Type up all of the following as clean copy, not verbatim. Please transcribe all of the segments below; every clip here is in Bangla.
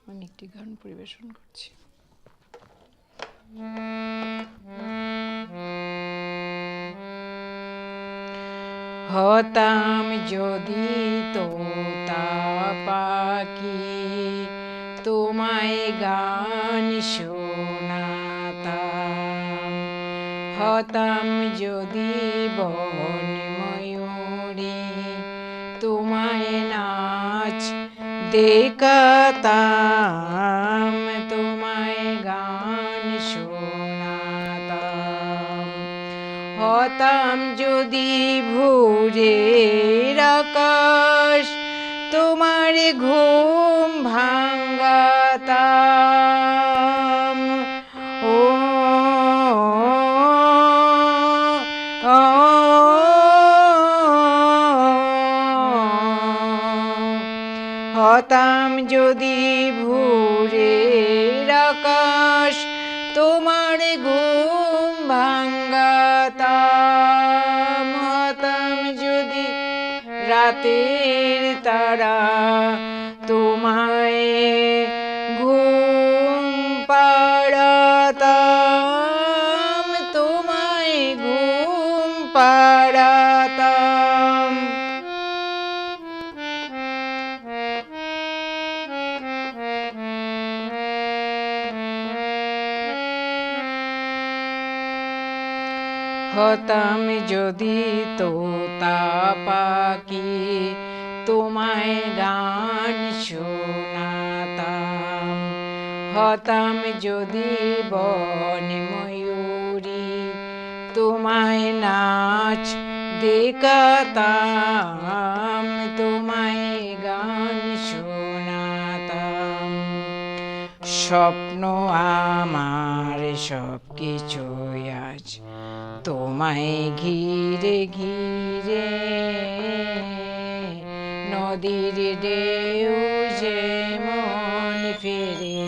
আমি একটি গান পরিবেশন করছি। হতাম যদি তোতা পাখি, তোমায় গান শোনাতাম। হতাম যদি বন ময়ূরী, তোমায় নাচ দেখাতাম, তোমায় গান শোনাতাম। হতাম যদি ভোরের আকাশ, তোমার ঘুম ভাঙাতাম। ও হতাম যদি ভোরের আকাশ, তোমার ঘুম ভাঙাতাম। হতাম যদি রাতের তারা, তোমায় ঘুম পাড়াতাম, তোমায় ঘুম পাড়াতাম। হতাম যদি তোতা পাখি, তোমায় গান শোনাতাম। হতাম যদি বন ময়ূরী, তোমায় নাচ দেখাতাম, তোমায় গান শোনাতাম। স্বপ্ন আমার সব কিছুই আজ তোমায় ঘিরে ঘিরে, নদীর ঢেউ যেমন ফিরে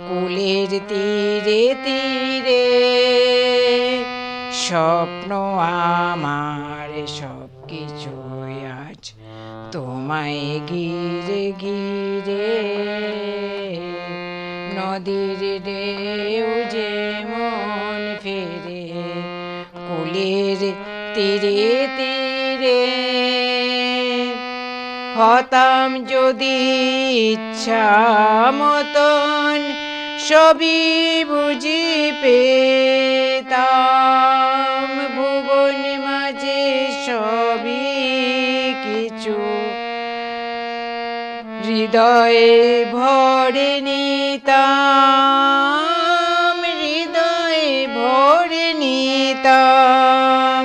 কুলের তীরে তীরে। স্বপ্ন আমার সব কিছুই আজ তোমায় ঘিরে ঘিরে, নদীর ঢেউ যেমন ফিরে কুলের তীরে তীরে। হতাম যদি ইচ্ছা মতন, সবই বুঝি পেতাম। ভুবন মাঝে সবই কিছু হৃদয়ে ভরে নিতাম, হৃদয়ে ভরে নিতাম।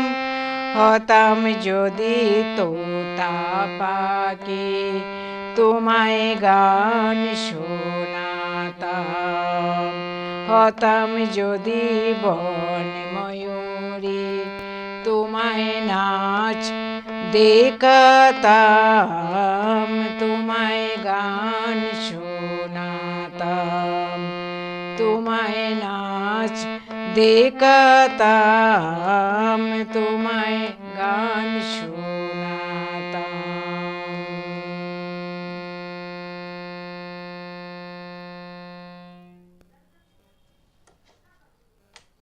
হতাম যদি তোতা পাখি, তোমায় গান শোনাতাম। হতাম যদি বন ময়ূরী, তোমায় নাচ দেখাতাম, তোমায় গান শোনাতাম, তোমায় নাচ দেখাতাম।